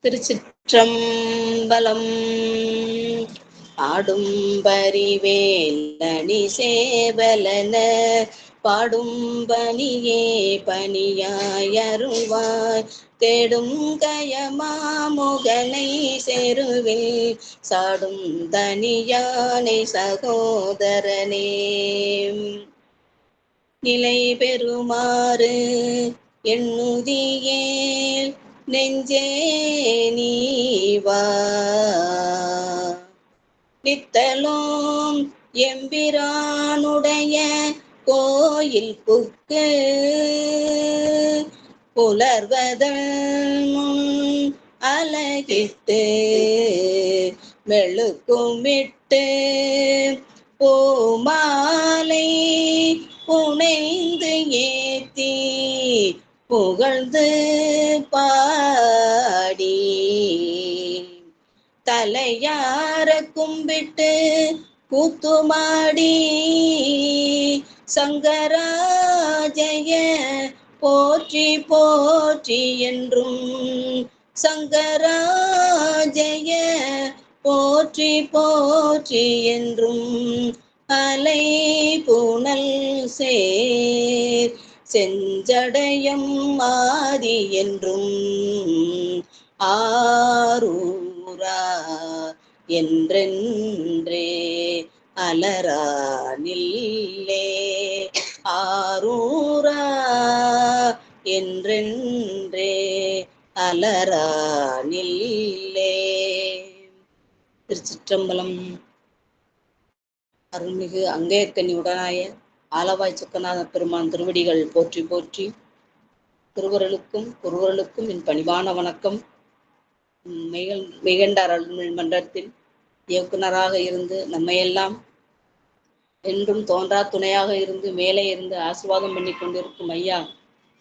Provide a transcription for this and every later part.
திருச்சிற்றம்பலம். ஆடும் பரிவேலணி சேவலன பாடும் பணியே பணியாய் அருள்வாய் தேடும் கயமாமுகனை செருவில் சாடும் தனியானை சகோதரனே நிலை பெறுமாறு எண்ணுதியேல் நெஞ்சே நீவா நித்தலும் எம்பிரானுடைய கோயில் புக்கு புலர்வதன் முன் அலகிட்டு மெழுக்குமிட்டு பூமாலை புனைந்து ஏத்தி புகழ்ந்து பாடி தலையார கும்பிட்டு கூத்துமாடி சங்கராஜய போற்றி போற்றி என்றும் சங்கராஜய போற்றி போற்றி என்றும் அலை புனல் சேர் செஞ்சடையம் ஆதி என்றும் ஆரூரா என்றென்றே அலரா நில்லே ஆரூரா என்றென்றே அலரா நில்லே. திருச்சிற்றம்பலம். அருள்மிகு அங்கேயர்கண்ணி உடனாய ஆலவாய் சொக்கநாத பெருமான் திருவடிகள் போற்றி போற்றி. திருவருளுக்கும் குருவருளுக்கும் என் பணிவான வணக்கம். மெய்கண்டார் அருள்மிகு மன்றத்தில் இயக்குனராக இருந்து நம்மையெல்லாம் என்றும் தோன்றா துணையாக இருந்து மேலே இருந்து ஆசீர்வாதம் பண்ணி கொண்டிருக்கும் ஐயா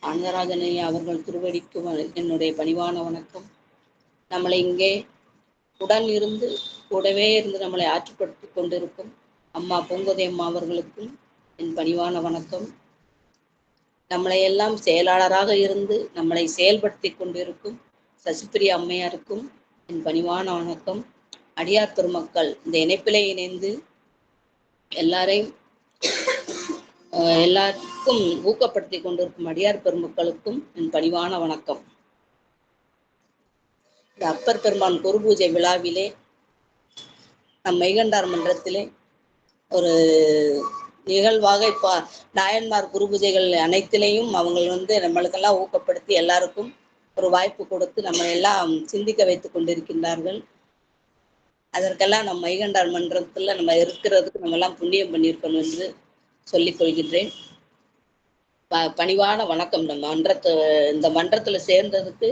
ஆனந்தராஜன் ஐயா அவர்கள் திருவடிக்கும் என்னுடைய பணிவான வணக்கம். நம்மளை இங்கே உடன் இருந்து கூடவே இருந்து நம்மளை ஆற்றுப்படுத்தி கொண்டிருக்கும் அம்மா பூங்கோதை அம்மா அவர்களுக்கும் என் பணிவான வணக்கம். நம்மளை எல்லாம் செயலாளராக இருந்து நம்மளை செயல்படுத்தி கொண்டிருக்கும் சசிப்பிரியா அம்மையாருக்கும் என் பணிவான வணக்கம். அடியார் பெருமக்கள் இந்த இணைப்பிலே இணைந்து எல்லாருக்கும் ஊக்கப்படுத்தி கொண்டிருக்கும் அடியார் பெருமக்களுக்கும் என் பணிவான வணக்கம். இந்த அப்பர் பெருமான் குரு பூஜை விழாவிலே நம் மெய்கண்டார் மன்றத்திலே ஒரு நிகழ்வாக இப்போ நாயன்மார் குரு பூஜைகள் அனைத்திலையும் அவங்க நம்மளுக்கெல்லாம் ஊக்கப்படுத்தி எல்லாருக்கும் ஒரு வாய்ப்பு கொடுத்து நம்ம எல்லாம் சிந்திக்க வைத்து கொண்டிருக்கின்றார்கள். அதற்கெல்லாம் நம்ம மெய்கண்டார் மன்றத்தில் நம்ம இருக்கிறதுக்கு நம்ம எல்லாம் புண்ணியம் பண்ணியிருக்கணும் என்று சொல்லிக் கொள்கின்றேன். பணிவான வணக்கம். நம்ம இந்த மன்றத்துல சேர்ந்ததுக்கு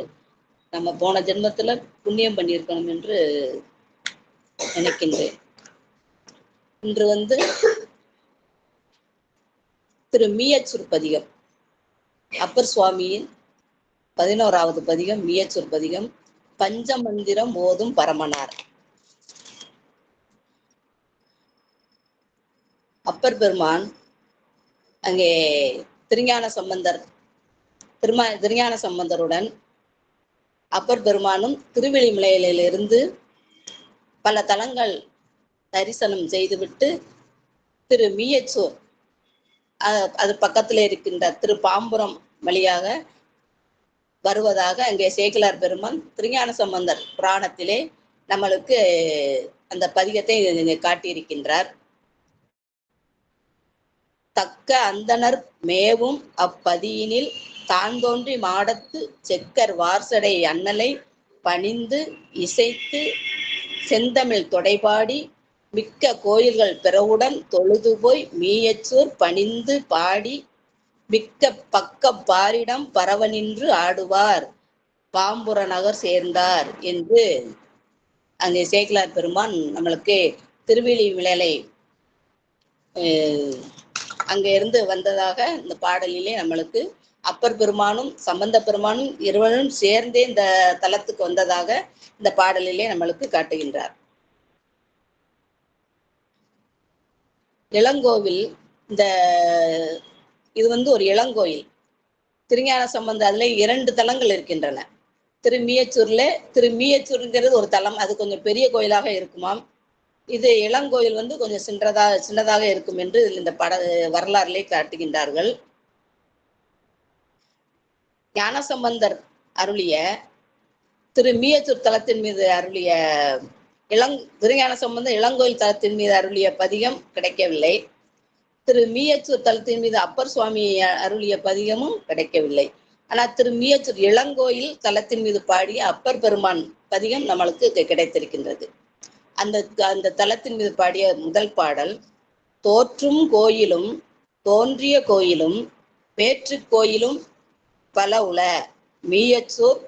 நம்ம போன ஜென்மத்துல புண்ணியம் பண்ணியிருக்கணும் என்று நினைக்கின்றேன். இன்று திரு மீயச்சூர் பதிகம், அப்பர் சுவாமியின் 11வது பதிகம், மீயச்சூர் பதிகம், பஞ்சமந்திரம் ஓதும் பரமனார். அப்பர் பெருமான் அங்கே திருஞான சம்பந்தருடன் அப்பர் பெருமானும் திருவெளிமலையிலிருந்து பல தலங்கள் தரிசனம் செய்துவிட்டு திரு மீயச்சூர் அது பக்கத்தில் இருக்கின்ற திரு பாம்புரம் வழியாக வருவதாக அங்கே சேக்கிலார் பெருமான் திருஞான சம்பந்தர் புராணத்திலே நம்மளுக்கு அந்த பதிகத்தை காட்டியிருக்கின்றார். தக்க அந்தனர் மேவும் அப்பதியினில் தான் தோன்றி மாடத்து செக்கர் வார்சடை அண்ணலை பணிந்து இசைத்து செந்தமிழ் தொடைபாடி மிக்க கோயில்கள் பிறவுடன் தொழுது போய் மீயச்சூர் பணிந்து பாடி மிக்க பக்க பாரிடம் பரவ நின்று ஆடுவார் பாம்புர நகர் சேர்ந்தார் என்று அங்கே சேக்கிலார் பெருமான் நம்மளுக்கு திருவெளிமலை அங்கே இருந்து வந்ததாக இந்த பாடலிலே நம்மளுக்கு அப்பர் பெருமானும் சம்பந்த பெருமானும் இருவரும் சேர்ந்தே இந்த தலத்துக்கு வந்ததாக இந்த பாடலிலே நம்மளுக்கு காட்டுகின்றார். இளங்கோவில் இந்த இது ஒரு இளங்கோயில். திருஞான சம்பந்த அதுல 2 தலங்கள் இருக்கின்றன. திருமியச்சூர்ல திருமியச்சூருங்கிறது ஒரு தலம், அது கொஞ்சம் பெரிய கோயிலாக இருக்குமாம். இது இளங்கோயில் வந்து கொஞ்சம் சின்னதாக இருக்கும் என்று இந்த வரலாறுலே காட்டுகின்றார்கள். ஞானசம்பந்தர் அருளிய திருமியச்சூர் தலத்தின் மீது அருளிய திருஞான சம்பந்தர் இளங்கோயில் தலத்தின் மீது அருளிய பதிகம் கிடைக்கவில்லை. மீயச்சூர் தலத்தின் மீது அப்பர் சுவாமி அருளிய பதிகமும் கிடைக்கவில்லை. ஆனால் மீயச்சூர் இளங்கோயில் தலத்தின் மீது பாடிய அப்பர் பெருமான் பதிகம் நம்மளுக்கு கிடைத்திருக்கின்றது. அந்த தலத்தின் மீது பாடிய முதல் பாடல், தோற்றும் கோயிலும் தோன்றிய கோயிலும் வேற்று கோயிலும் பல உள மீயச்சூர்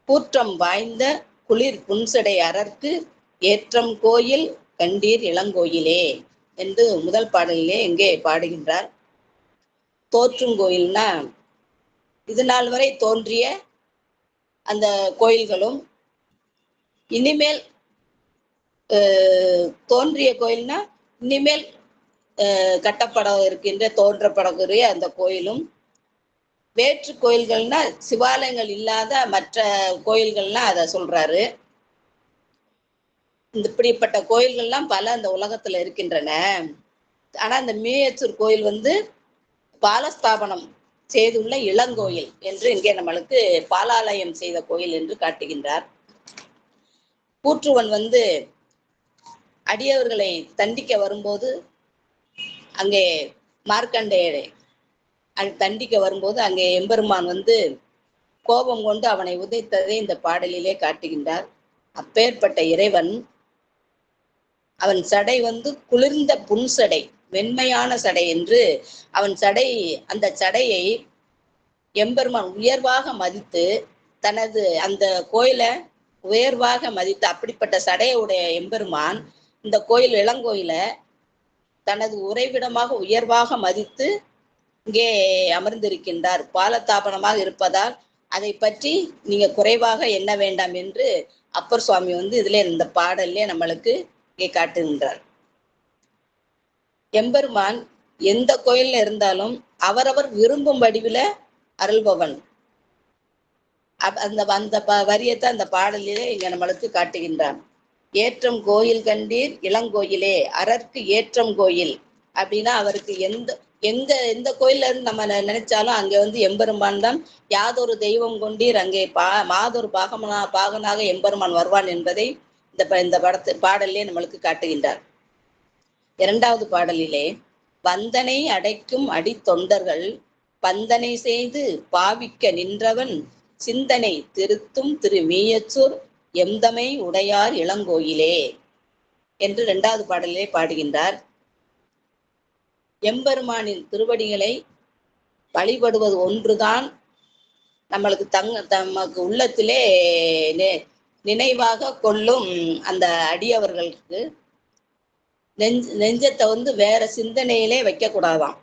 கூற்றம் வாய்ந்த குளிர் புன்சடை அரற்கு ஏற்றம் கோயில் கண்டீர் இளங்கோயிலே என்று முதல் பாடலிலே எங்கே பாடுகின்றார். தோற்றும் கோயில்னா இது நாள் வரை தோன்றிய அந்த கோயில்களும், இனிமேல் தோன்றிய கோயில்னா இனிமேல் கட்டப்பட இருக்கின்ற தோன்றப்படக்கூடிய அந்த கோயிலும், வேற்று கோயில்கள்னா சிவாலயங்கள் இல்லாத மற்ற கோயில்கள்னா அதை சொல்றாரு. இப்படிப்பட்ட கோயில்கள்லாம் பல அந்த உலகத்துல இருக்கின்றன. ஆனா இந்த மீயச்சூர் கோயில் வந்து பாலஸ்தாபனம் செய்துள்ள இளங்கோயில் என்று இங்கே நம்மளுக்கு பாலாலயம் செய்த கோயில் என்று காட்டுகின்றார். கூற்றுவன் வந்து அடியவர்களை தண்டிக்க வரும்போது, அங்கே மார்க்கண்டேயரை தண்டிக்க வரும்போது அங்கே எம்பெருமான் வந்து கோபம் கொண்டு அவனை உதைத்ததை இந்த பாடலிலே காட்டுகின்றார். அப்பேற்பட்ட இறைவன், அவன் சடை வந்து குளிர்ந்த புன்சடை, வெண்மையான சடை என்று அவன் சடை, அந்த சடையை எம்பெருமான் உயர்வாக மதித்து தனது அந்த கோயிலை உயர்வாக மதித்து, அப்படிப்பட்ட சடையுடைய எம்பெருமான் இந்த கோயில் இளங்கோயில தனது உறைவிடமாக உயர்வாக மதித்து இங்கே அமர்ந்திருக்கின்றார். பாலத்தாபனமாக இருப்பதால் அதை பற்றி நீங்க குறைவாக எண்ண வேண்டாம் என்று அப்பர் சுவாமி வந்து இதுல இந்த பாடல்ல நம்மளுக்கு இங்கே காட்டுகின்றார். எம்பெருமான் எந்த கோயில்ல இருந்தாலும் அவரவர் விரும்பும் வடிவில அருள்பவன். அந்த வரியத்தை அந்த பாடலிலே இங்க நம்மளுக்கு காட்டுகின்றான். ஏற்றம் கோயில் கண்டீர் இளங்கோயிலே, அரற்கு ஏற்றம் கோயில் அப்படின்னா அவருக்கு எந்த கோயில்ல இருந்து நம்ம நினைச்சாலும் அங்கே வந்து எம்பெருமான் தான். யாதொரு தெய்வம் கொண்டீர் அங்கே மாதொரு பாகனாக எம்பெருமான் வருவான் என்பதை இந்த பாடலிலே நம்மளுக்கு காட்டுகின்றார். இரண்டாவது பாடலிலே, வந்தனை அடைக்கும் அடித்தொண்டர்கள் பந்தனை செய்து பாவிக்க நின்றவன் சிந்தனை திருத்தும் மீயச்சூர் எம்தமை உடையார் இளங்கோயிலே என்று இரண்டாவது பாடலிலே பாடுகின்றார். எம்பெருமானின் திருவடிகளை வழிபடுவது ஒன்றுதான் நம்மளுக்கு தமக்கு உள்ளத்திலே நினைவாக கொள்ளும் அந்த அடியவர்களுக்கு நெஞ்சத்தை வந்து வேற சிந்தனையிலே வைக்க கூடாதாம்.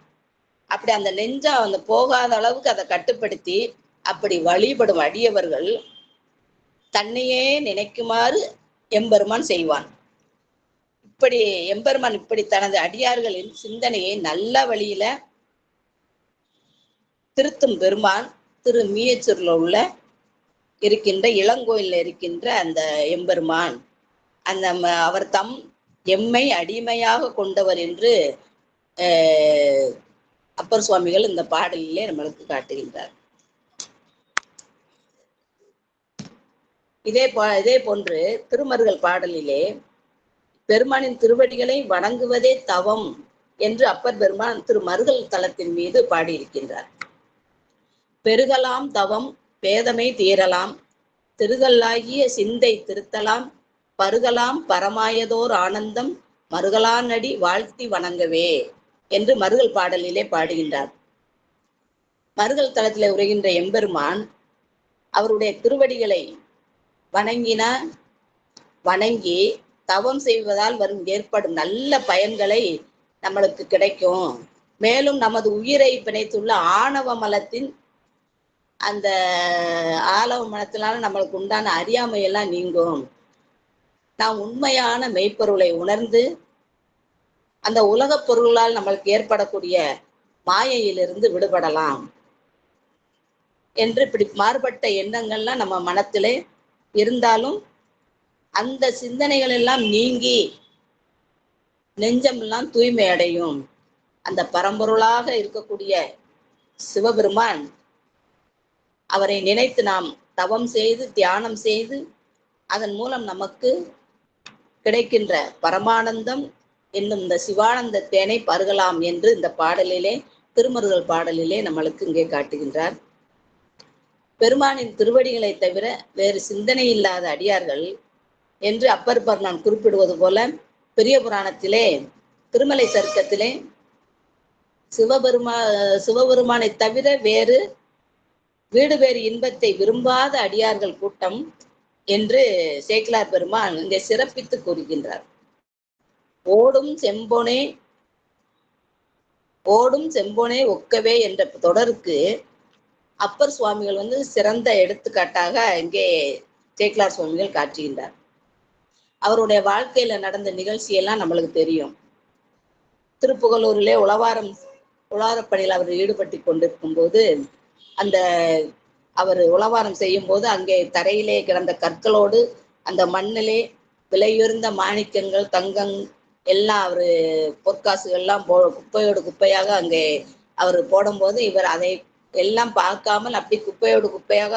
அப்படி அந்த நெஞ்சம் அந்த போகாத அளவுக்கு அதை கட்டுப்படுத்தி அப்படி வழிபடும் அடியவர்கள் தன்னையே நினைக்குமாறு எம்பெருமான் செய்வான். இப்படி எம்பெருமான் இப்படி தனது அடியார்களின் சிந்தனையை நல்ல வழியில திருத்தும் பெருமான் மீயச்சூர்ல உள்ள இருக்கின்ற இளங்கோயில்ல இருக்கின்ற அந்த எம்பெருமான், அந்த அவர் தம் எம்மை அடிமையாக கொண்டவர் என்று அப்பர் சுவாமிகள் இந்த பாடலிலே நம்மளுக்கு காட்டுகின்றார். இதே போன்று திருமருகல் பாடலிலே பெருமானின் திருவடிகளை வணங்குவதே தவம் என்று அப்பர் பெருமான் திருமருகல் தலத்தின் மீது பாடியிருக்கின்றார். பெருகலாம் தவம் பேதமை தீரலாம், திருகல்லாகிய சிந்தை திருத்தலாம், பருகலாம் பரமாயதோர் ஆனந்தம் மருகலானடி வாழ்த்தி வணங்கவே என்று மருகல் பாடலிலே பாடுகின்றார். மருகல் தலத்திலே உரைகின்ற எம்பெருமான் அவருடைய திருவடிகளை வணங்கி தவம் செய்வதால் வரும் ஏற்படும் நல்ல பயன்களை நம்மளுக்கு கிடைக்கும். மேலும் நமது உயிரை பிணைத்துள்ள ஆணவ மலத்தின் அந்த ஆணவ மலத்தினால நம்மளுக்கு உண்டான அறியாமையெல்லாம் நீங்கும். நாம் உண்மையான மெய்ப்பொருளை உணர்ந்து அந்த உலகப் பொருளால் நம்மளுக்கு ஏற்படக்கூடிய மாயையிலிருந்து விடுபடலாம். என்று இப்படி மாறுபட்ட எண்ணங்கள்லாம் நம்ம மனத்திலே இருந்தாலும் அந்த சிந்தனைகள் எல்லாம் நீங்கி நெஞ்சமெல்லாம் தூய்மை அடையும். அந்த பரம்பொருளாக இருக்கக்கூடிய சிவபெருமான், அவரை நினைத்து நாம் தவம் செய்து தியானம் செய்து அதன் மூலம் நமக்கு கிடைக்கின்ற பரமானந்தம் என்னும் இந்த சிவானந்த தேனை பருகலாம் என்று இந்த பாடலிலே, திருமருகல் பாடலிலே நம்மளுக்கு இங்கே காட்டுகின்றார். பெருமானின் திருவடிகளை தவிர வேறு சிந்தனை இல்லாத அடியார்கள் என்று அப்பர் பெருமான் குறிப்பிடுவது போல, பெரிய புராணத்திலே திருமலை சருக்கத்திலே சிவபெருமானை தவிர வேறு வீடு வேறு இன்பத்தை விரும்பாத அடியார்கள் கூட்டம் என்று சேக்கிழார் பெருமான் இங்கே சிறப்பித்து கூறுகின்றார். ஓடும் செம்போனே ஒக்கவே என்ற தொடருக்கு அப்பர் சுவாமிகள் சிறந்த எடுத்துக்காட்டாக இங்கே சேக்கிழார் சுவாமிகள் காட்டுகின்றார். அவருடைய வாழ்க்கையில நடந்த நிகழ்ச்சியெல்லாம் நம்மளுக்கு தெரியும். திருப்புகலூரிலே உழவாரப்பணியில் அவர் ஈடுபட்டு கொண்டிருக்கும் போது, அந்த அவர் உழவாரம் செய்யும் போது அங்கே தரையிலே கிடந்த கற்களோடு அந்த மண்ணிலே விலையுயர்ந்த மாணிக்கங்கள், தங்கம் எல்லாம் அவரு பொற்காசுகள்லாம் குப்பையோடு குப்பையாக அங்கே அவர் போடும்போது, இவர் அதை எல்லாம் பார்க்காமல் அப்படி குப்பையோடு குப்பையாக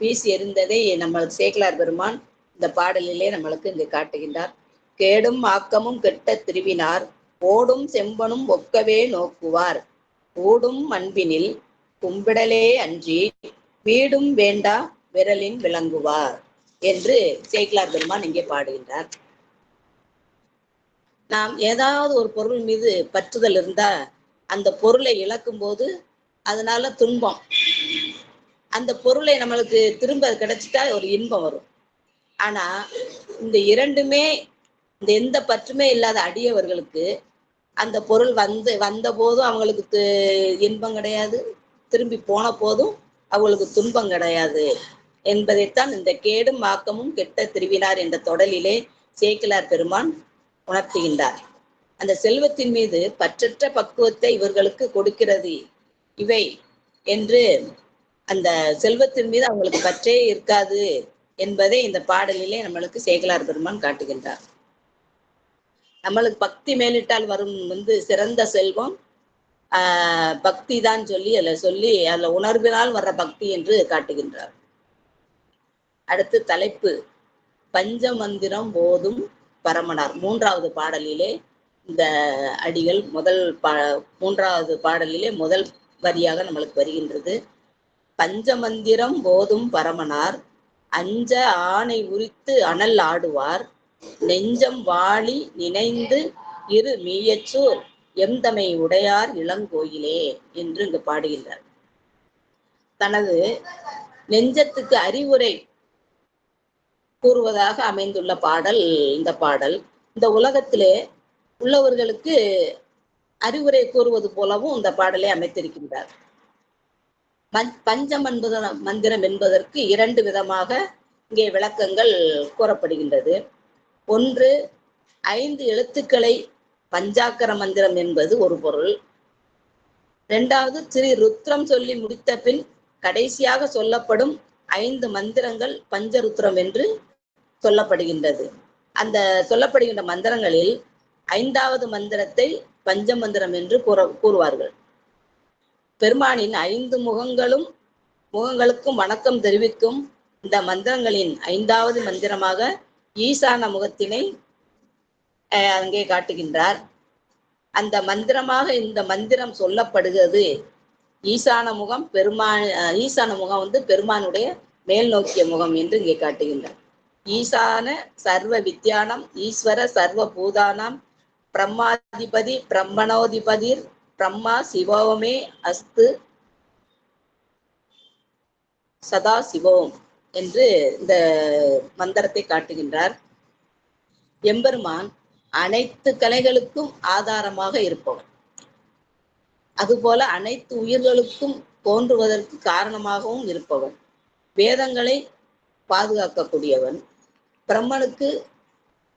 வீசி எறிந்ததை நம்ம சேக்கிழார் பெருமான் இந்த பாடலிலே நம்மளுக்கு இங்கே காட்டுகின்றார். கேடும் ஆக்கமும் கெட்ட திருவினார் ஓடும் செம்பனும் ஒக்கவே நோக்குவார் ஊடும் அன்பினில் கும்பிடலே அன்றி வீடும் வேண்டா விரலின் விளங்குவார் என்று சேக்கிழார் பெருமான் இங்கே பாடுகின்றார். நாம் ஏதாவது ஒரு பொருள் மீது பற்றுதல் இருந்தா அந்த பொருளை இழக்கும் போது அதனால துன்பம், அந்த பொருளை நம்மளுக்கு திரும்ப கிடைச்சிட்டா ஒரு இன்பம் வரும். ஆனா இந்த இரண்டுமே, இந்த எந்த பற்றுமே இல்லாத அடியவர்களுக்கு அந்த பொருள் வந்த போதும் அவங்களுக்கு இன்பம் கிடையாது, திரும்பி போன போதும் அவங்களுக்கு துன்பம் கிடையாது என்பதைத்தான் இந்த கேடும் ஆக்கமும் கெட்ட திருவினார் என்ற தொடரிலே சேக்கிழார் பெருமான் உணர்த்துகின்றார். அந்த செல்வத்தின் மீது பற்றற்ற பக்குவத்தை இவர்களுக்கு கொடுக்கிறது இவை என்று, அந்த செல்வத்தின் மீது அவங்களுக்கு பற்றே இருக்காது என்பதை இந்த பாடலிலே நம்மளுக்கு சேக்கிழார் பெருமான் காட்டுகின்றார். நம்மளுக்கு பக்தி மேலிட்டால் வரும் சிறந்த செல்வம் பக்தி தான் அதுல உணர்வினால் வர்ற பக்தி என்று காட்டுகின்றார். அடுத்து தலைப்பு பஞ்சமந்திரம் போதும் பரமனார். மூன்றாவது பாடலிலே இந்த அடிகள் மூன்றாவது பாடலிலே முதல் வரியாக நம்மளுக்கு வருகின்றது. பஞ்சமந்திரம் போதும் பரமனார் அஞ்ச ஆணை உரித்து அனல் ஆடுவார் நெஞ்சம் வாழி நினைந்து இரு மீயச்சூர் எம்தமை உடையார் இளங்கோயிலே என்று இங்கு பாடுகின்றார். தனது நெஞ்சத்துக்கு அறிவுரை கூறுவதாக அமைந்துள்ள பாடல் இந்த பாடல். இந்த உலகத்திலே உள்ளவர்களுக்கு அறிவுரை கூறுவது போலவும் இந்த பாடலை அமைத்திருக்கின்றார். பஞ்சம் மந்திரம் என்பதற்கு இரண்டு விதமாக இங்கே விளக்கங்கள் கூறப்படுகின்றது. ஒன்று, 5 எழுத்துக்களை பஞ்சாக்கர மந்திரம் என்பது ஒரு பொருள். இரண்டாவது, ஸ்ரீ ருத்ரம் சொல்லி முடித்த பின் கடைசியாக சொல்லப்படும் 5 மந்திரங்கள் பஞ்சருத்ரம் என்று சொல்லப்படுகின்றது. அந்த சொல்லப்படுகின்ற மந்திரங்களில் 5வது மந்திரத்தை பஞ்சமந்திரம் என்று கூறுவார்கள். பெருமானின் 5 முகங்களுக்கும் வணக்கம் தெரிவிக்கும் இந்த மந்திரங்களின் 5வது மந்திரமாக ஈசான முகத்தினை அங்கே காட்டுகின்றார். அந்த மந்திரமாக இந்த மந்திரம் சொல்லப்படுகிறது. ஈசான முகம் பெருமானுடைய மேல் நோக்கிய முகம் என்று இங்கே காட்டுகின்றார். ஈசான சர்வ வித்யானம் ஈஸ்வர சர்வ பூதானாம் பிரம்மாதிபதி பிரம்மணோதிபதிர் பிரம்மா சிவோமே அஸ்து சதா சிவோம் என்று இந்த மந்திரத்தை காட்டுகின்றார். எம்பெருமான் அனைத்து கலைகளுக்கும் ஆதாரமாக இருப்பவன், அதுபோல அனைத்து உயிர்களுக்கும் தோன்றுவதற்கு காரணமாகவும் இருப்பவன், வேதங்களை பாதுகாக்கக்கூடியவன், பிரம்மனுக்கு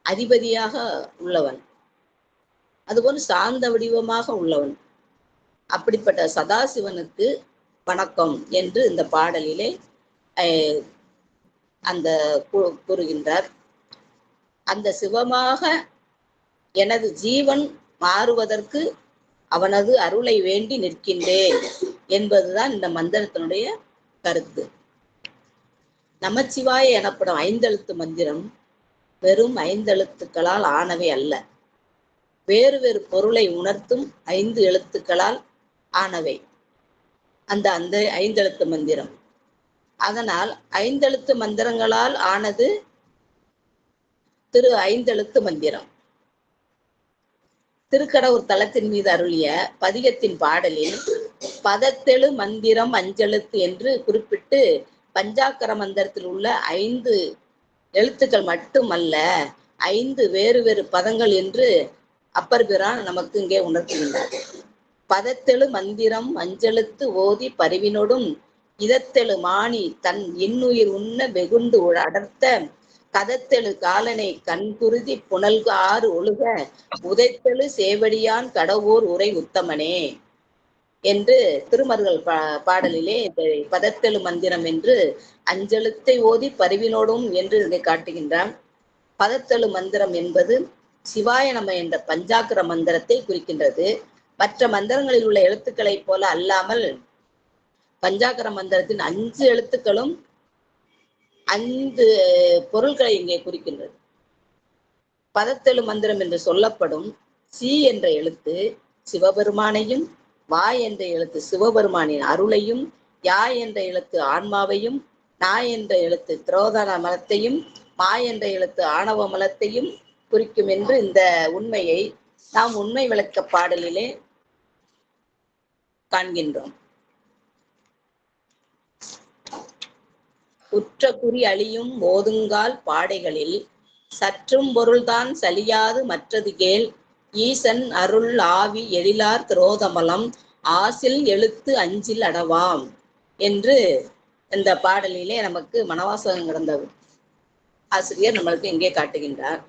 அதிபதியாக உள்ளவன், அதுபோல் சார்ந்த வடிவமாக உள்ளவன். அப்படிப்பட்ட சதாசிவனுக்கு வணக்கம் என்று இந்த பாடலிலே அந்த கூறுகின்றார். அந்த சிவமாக எனது ஜீவன் மாறுவதற்கு அவனது அருளை வேண்டி நிற்கின்றேன் என்பதுதான் இந்த மந்திரத்தினுடைய கருத்து. நமச்சிவாய எனப்படும் 5 எழுத்து மந்திரம் வெறும் 5 எழுத்துக்களால் ஆனவை அல்ல, வேறு வேறு பொருளை உணர்த்தும் 5 எழுத்துக்களால் ஆனவை அந்த 5 எழுத்து மந்திரம். அதனால் 5 எழுத்து மந்திரங்களால் ஆனது திரு 5 எழுத்து மந்திரம். திருக்கடவுர் தலத்தின் மீது அருளிய பதிகத்தின் பாடலில் பதத்தெழு மந்திரம் 5 எழுத்து என்று குறிப்பிட்டு பஞ்சாக்கர மந்திரத்தில் உள்ள 5 எழுத்துக்கள் மட்டுமல்ல 5 வேறு வேறு பதங்கள் என்று அப்பர் பிரான் நமக்கு இங்கே உணர்த்துகின்றார். பதத்தெழு மந்திரம் 5 எழுத்து ஓதி பரிவினோடும் இதத்தெழு மாணி தன் இன்னுயிர் உண்ண வெகுண்டு அடர்த்த கதத்தெழு காலனை கண்குருதி புனல்கு 6 ஒழுக உதைத்தெழு சேவடியான் கடவோர் உரை உத்தமனே என்று திருமருகல் பாடலிலே பதத்தெழு மந்திரம் என்று 5 எழுத்தை ஓதி பரிவினோடும் என்று இதை காட்டுகின்றான். பதத்தெழு மந்திரம் என்பது சிவாய நம என்ற பஞ்சாக்கர மந்திரத்தை குறிக்கின்றது. மற்ற மந்திரங்களில் உள்ள எழுத்துக்களைப் போல அல்லாமல் பஞ்சாக்கர மந்திரத்தின் 5 எழுத்துக்களும் 5 பொருள்களை இங்கே குறிக்கின்றது. பதத்தெழு மந்திரம் என்று சொல்லப்படும் சி என்ற எழுத்து சிவபெருமானையும், வா என்ற எழுத்து சிவபெருமானின் அருளையும், யா என்ற எழுத்து ஆன்மாவையும், நா என்ற எழுத்து திரோதான மலத்தையும், மா என்ற எழுத்து ஆணவ மலத்தையும் குறிக்கும் என்று இந்த உண்மையை நாம் உண்மை விளக்க பாடலிலே காண்கின்றோம். உற்ற குறி அழியும் ஓதுங்கால் பாடைகளில் சற்றும் பொருள்தான் சலியாது மற்றது கேள் ஈசன் அருள் ஆவி எழிலார் திரோதமலம் ஆசில் எழுத்து 5 அடவாம் என்று இந்த பாடலிலே நமக்கு மனவாசகம் கிடந்த ஆசிரியர் நம்மளுக்கு இங்கே காட்டுகின்றார்.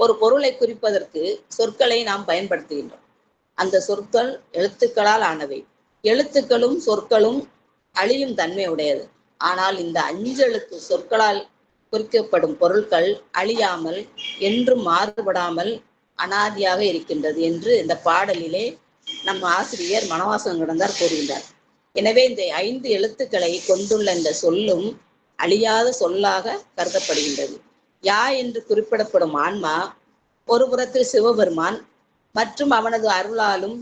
ஒரு பொருளை குறிப்பதற்கு சொற்களை நாம் பயன்படுத்துகின்றோம். அந்த சொற்கள் எழுத்துக்களால் ஆனவை. எழுத்துக்களும் சொற்களும் அழியும் தன்மை உடையது. ஆனால் இந்த 5 எழுத்து சொற்களால் குறிக்கப்படும் பொருட்கள் அழியாமல் என்றும் மாறுபடாமல் அனாதியாக இருக்கின்றது என்று இந்த பாடலிலே நம் ஆசிரியர் மனவாசகம் கிடந்தார் கூறுகின்றார். எனவே இந்த 5 எழுத்துக்களை கொண்டுள்ள இந்த சொல்லும் அழியாத சொல்லாக கருதப்படுகின்றது. யா என்று குறிப்பிடப்படும் ஆன்மா ஒரு புறத்தில் சிவபெருமான் மற்றும் அவனது அருளாலும்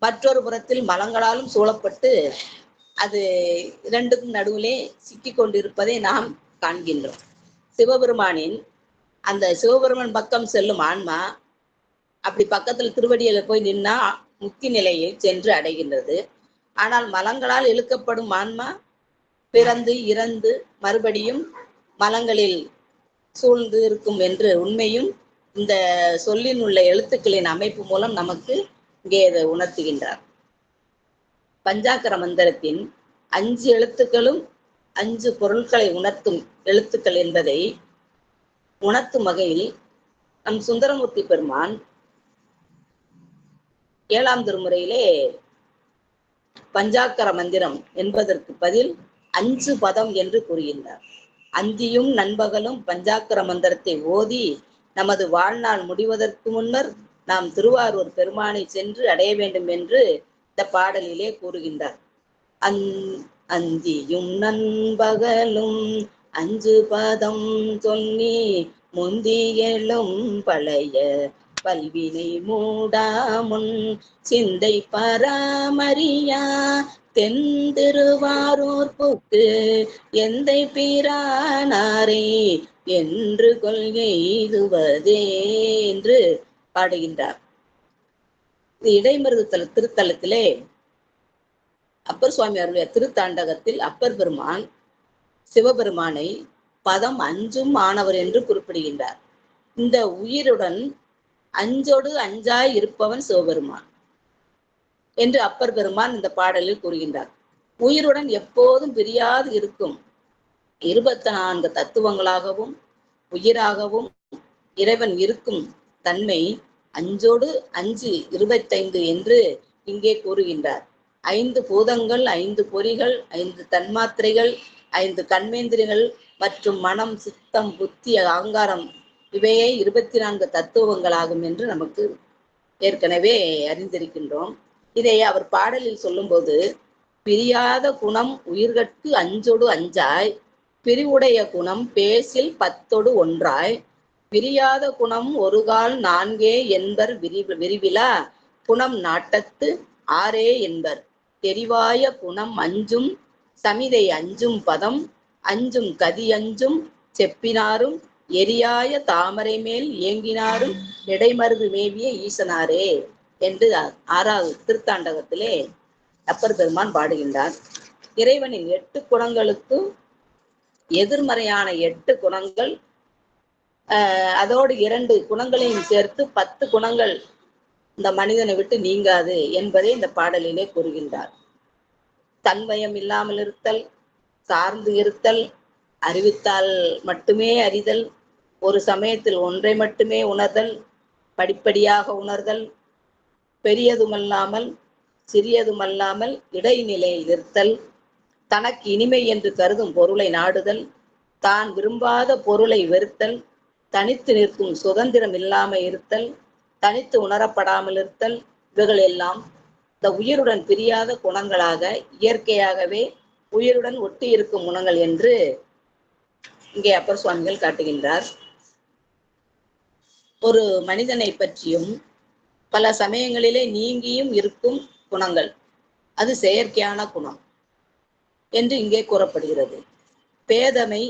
மற்றொரு புறத்தில் மலங்களாலும் சூழப்பட்டு அது இரண்டுக்கும் நடுவிலே சிக்கி கொண்டிருப்பதை நாம் காண்கின்றோம். சிவபெருமானின் அந்த சிவபெருமான் பக்கம் செல்லும் ஆன்மா அப்படி பக்கத்தில் திருவடியில போய் நின்னா முக்தி நிலையை சென்று அடைகின்றது. ஆனால் மலங்களால் இழுக்கப்படும் ஆன்மா பிறந்து இறந்து மறுபடியும் மலங்களில் சூழ்ந்து இருக்கும் என்று உண்மையும் இந்த சொல்லின் உள்ள எழுத்துக்களின் அமைப்பு மூலம் நமக்கு இங்கே இதை உணர்த்துகின்றார். பஞ்சாக்கர மந்திரத்தின் 5 எழுத்துக்களும் 5 பொருட்களை உணர்த்தும் எழுத்துக்கள் என்பதை உணர்த்தும் வகையில் நம் சுந்தரமூர்த்தி பெருமான் 7ஆம் திருமுறையிலே பஞ்சாக்கர மந்திரம் என்பதற்கு பதில் 5 பதம் என்று கூறுகின்றார். அந்தியும் நண்பகலும் பஞ்சாக்கர மந்திரத்தை ஓதி நமது வாழ்நாள் முடிவதற்கு முன்னர் நாம் திருவாரூர் பெருமானை சென்று அடைய வேண்டும் என்று இந்த பாடலிலே கூறுகின்றார். அந்தியும் நண்பகலும் 5 பதம் சொல்லி முந்தியலும் பழைய பல்வினை மூடாமுன் சிந்தை பராமரியா தென் திருவாரூர் புக்கு எந்தை பிரானாரே என்று கொள்கை இதுவதே என்று பாடுகின்றார். இடைமருது திருத்தலத்திலே அப்பர் சுவாமி அருளிய திருத்தாண்டகத்தில் அப்பர் பெருமான் சிவபெருமானை பதம் 5 ஆனவர் என்று குறிப்பிடுகின்றார். இந்த உயிருடன் 5 5 இருப்பவன் சிவபெருமான் என்று அப்பர் பெருமான் இந்த பாடலில் கூறுகின்றார். உயிருடன் எப்போதும் பிரியாது இருக்கும் 24 தத்துவங்களாகவும் உயிராகவும் இறைவன் இருக்கும் தன்மை 5 5 25 என்று இங்கே கூறுகின்றார். 5 பூதங்கள், 5 பொறிகள், 5 தன்மாத்திரைகள், 5 கண்மேந்திரிகள் மற்றும் மனம், சித்தம், புத்தி, அகங்காரம் இவையே 24 தத்துவங்களாகும் என்று நமக்கு ஏற்கனவே அறிந்திருக்கின்றோம். இதை அவர் பாடலில் சொல்லும்போது, பிரியாத குணம் உயிர்கட்கு அஞ்சொடு அஞ்சாய், பிரிவுடைய குணம் பேசில் 10 ஒன்றாய், பிரியாத குணம் ஒருகால் 4 என்பர் விரிவிலா குணம் நாட்டத்து 6 என்பர், தெரிவாய குணம் அஞ்சும் சமிதை அஞ்சும் பதம் அஞ்சும் கதி அஞ்சும் செப்பினாரும், எரியாய தாமரை மேல் இயங்கினாரும் இடைமருது மேவிய ஈசனாரே என்று 6வது திருத்தாண்டகத்திலே அப்பர் பெருமான் பாடுகின்றார். இறைவனின் 8 குணங்களுக்கு எதிர்மறையான 8 குணங்கள், அதோடு 2 குணங்களையும் சேர்த்து 10 குணங்கள் இந்த மனிதனை விட்டு நீங்காது என்பதை இந்த பாடலிலே கூறுகின்றார். தன்வயம் இல்லாமல் இருத்தல், சார்ந்து இருத்தல், அறிவித்தால் மட்டுமே அறிதல், ஒரு சமயத்தில் ஒன்றை மட்டுமே உணர்தல், படிப்படியாக உணர்தல், பெரியதுமல்லாமல் சிறியதுமல்லாமல் இடைநிலையில் இருத்தல், தனக்கு இனிமை என்று கருதும் பொருளை நாடுதல், தான் விரும்பாத பொருளை வெறுத்தல், தனித்து நிற்கும் சுதந்திரம் இல்லாமல் இருத்தல், தனித்து உணரப்படாமல் இருத்தல், இவைகள் எல்லாம் இந்த உயிருடன் பிரியாத குணங்களாக இயற்கையாகவே உயிருடன் ஒட்டி இருக்கும் குணங்கள் என்று இங்கே அப்பர் சுவாமிகள் காட்டுகின்றார். ஒரு மனிதனை பற்றியும் பல சமயங்களிலே நீங்கியும் இருக்கும் குணங்கள், அது செயற்கையான குணம் என்று இங்கே கூறப்படுகிறது. பேதமை,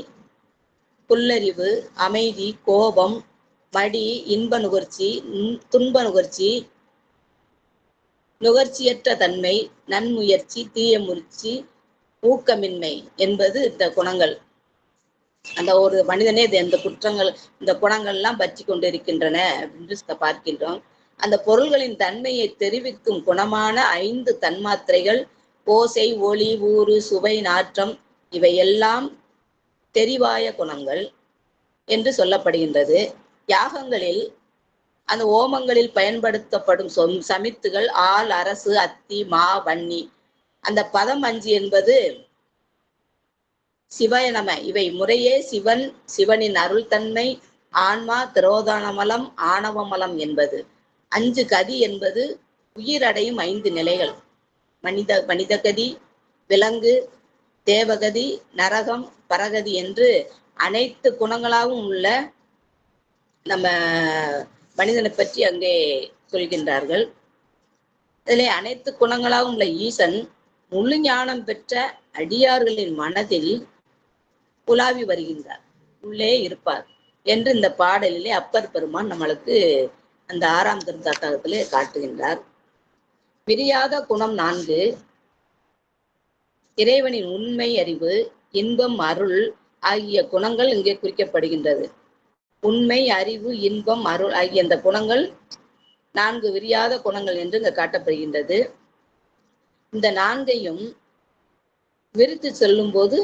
புல்லறிவு, அமைதி, கோபம், மடி, இன்ப நுகர்ச்சி, துன்ப நுகர்ச்சி, நுகர்ச்சியற்ற தன்மை, நன்முயற்சி, தீய முயற்சி, ஊக்கமின்மை என்பது இந்த குணங்கள். அந்த ஒரு மனிதனே இந்த குற்றங்கள், இந்த குணங்கள்லாம் பற்றி கொண்டிருக்கின்றன என்று பார்க்கின்றோம். அந்த பொருள்களின் தன்மையை தெரிவிக்கும் குணமான 5 தன்மாத்திரைகள், ஓசை, ஒளி, ஊறு, சுவை, நாற்றம் இவையெல்லாம் தெரிவாய குணங்கள் என்று சொல்லப்படுகின்றது. யாகங்களில் அந்த ஓமங்களில் பயன்படுத்தப்படும் சமித்துகள் ஆள், அரசு, அத்தி, மா, வன்னி, அந்த பதம் 5 என்பது சிவய நம, இவை முறையே சிவன், சிவனின் அருள் தன்மை, ஆன்மா, திரோதானமலம், ஆணவமலம் என்பது. 5 கதி என்பது உயிரடையும் 5 நிலைகள். மனித கதி, விலங்கு, தேவகதி, நரகம், பரகதி என்று அனைத்து குணங்களாகவும் உள்ள நம்ம மனிதனை பற்றி அங்கே சொல்கின்றார்கள். இதிலே அனைத்து குணங்களாகவும் உள்ள ஈசன் முழு ஞானம் பெற்ற அடியார்களின் மனதில் உலாவி வருகின்றார், உள்ளே இருப்பார் என்று இந்த பாடலிலே அப்பர் பெருமான் நம்மளுக்கு அந்த 6ஆம் திருத்தாண்டகத்திலே காட்டுகின்றார். பிரியாத குணம் 4, இறைவனின் உண்மை அறிவு, இன்பம், அருள் ஆகிய குணங்கள் இங்கே குறிக்கப்படுகின்றது. உண்மை, அறிவு, இன்பம், அருள் ஆகிய இந்த குணங்கள் 4 விரியாத குணங்கள் என்று இங்கு காட்டப்படுகின்றது. இந்த 4ஐயும் விரித்து செல்லும் போது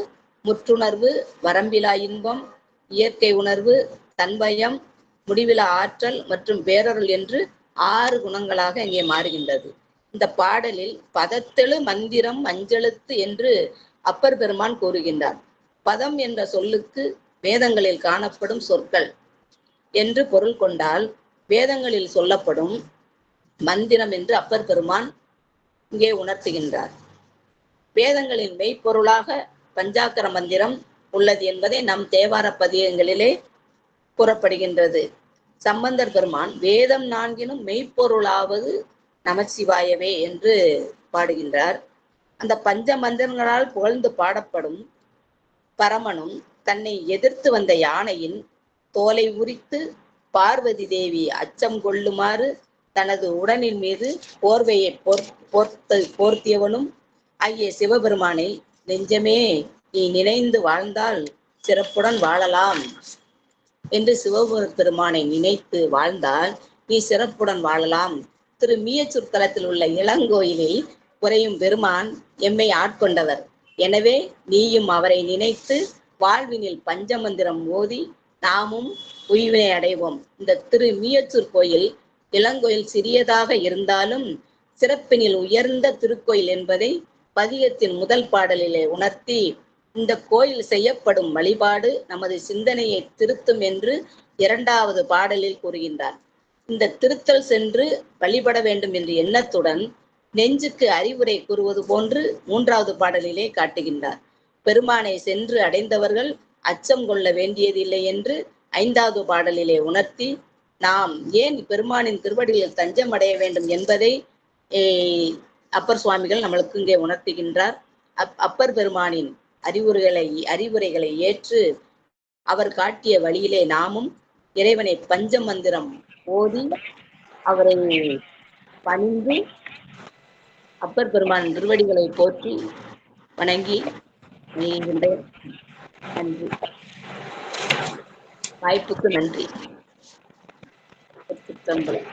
முற்றுணர்வு, வரம்பிலா இன்பம், இயற்கை உணர்வு, தன்வயம், முடிவிலா ஆற்றல் மற்றும் பேரருள் என்று 6 குணங்களாக இங்கே மாறுகின்றது. இந்த பாடலில் பதத்தெழு மந்திரம் அஞ்செழுத்து என்று அப்பர் பெருமான் கூறுகின்றார். பதம் என்ற சொல்லுக்கு வேதங்களில் காணப்படும் சொற்கள் என்று பொருள் கொண்டால், வேதங்களில் சொல்லப்படும் மந்திரம் என்று அப்பர் பெருமான் இங்கே உணர்த்துகின்றார். வேதங்களின் மெய்ப்பொருளாக பஞ்சாக்கர மந்திரம் உள்ளது என்பதை நம் தேவார பதிகங்களிலே கூறப்படுகின்றது. சம்பந்தர் பெருமான் வேதம் 4னும் மெய்ப்பொருளாவது நமச்சிவாயவே என்று பாடுகின்றார். அந்த பஞ்ச மந்திரங்களால் புகழ்ந்து பாடப்படும் பரமனும் தன்னை எதிர்த்து வந்த யானையின் தோலை உரித்து பார்வதி தேவி அச்சம் கொள்ளுமாறு தனது உடலின் மீது போர்வையை போர்த்தியவனும் ஆகிய சிவபெருமானை, நெஞ்சமே நீ நினைந்து வாழ்ந்தால் சிறப்புடன் வாழலாம் என்று சிவபெருமானை நினைத்து வாழ்ந்தால் நீ சிறப்புடன் வாழலாம். திரு மீயச்சூர் தலத்தில் உள்ள இளங்கோயிலில் குறையும் பெருமான் எம்மை ஆட்கொண்டவர். எனவே நீயும் அவரை நினைத்து வாழ்வினில் பஞ்சமந்திரம் ஓதி நாமும் உய்வினை அடைவோம். இந்த திரு மீயச்சூர் கோயில் இளங்கோயில் சிறியதாக இருந்தாலும் சிறப்பினில் உயர்ந்த திருக்கோயில் என்பதை பதிகத்தின் முதல் பாடலிலே உணர்த்தி, இந்த கோயில் செய்யப்படும் வழிபாடு நமது சிந்தனையை திருத்தும் என்று 2வது பாடலில் கூறுகின்றார். இந்த திருத்தல் சென்று வழிபட வேண்டும் என்ற எண்ணத்துடன் நெஞ்சுக்கு அறிவுரை கூறுவது போன்று 3வது பாடலிலே காட்டுகின்றார். பெருமானை சென்று அடைந்தவர்கள் அச்சம் கொள்ள வேண்டியதில்லை என்று 5வது பாடலிலே உணர்த்தி, நாம் ஏன் பெருமானின் திருவடியில் தஞ்சம் அடைய வேண்டும் என்பதை அப்பர் சுவாமிகள் நம்மளுக்கு இங்கே உணர்த்துகின்றார். அப்பர் பெருமானின் அறிவுரைகளை ஏற்று அவர் காட்டிய வழியிலே நாமும் இறைவனை பஞ்சமந்திரம் ஓதி அவரை பணிந்து அப்பர் பெருமான் திருவடிகளை போற்றி வணங்கி நெய்கின்றேன். நன்றி. வாய்ப்புக்கு நன்றி. திருச்சிற்றம்பலம்.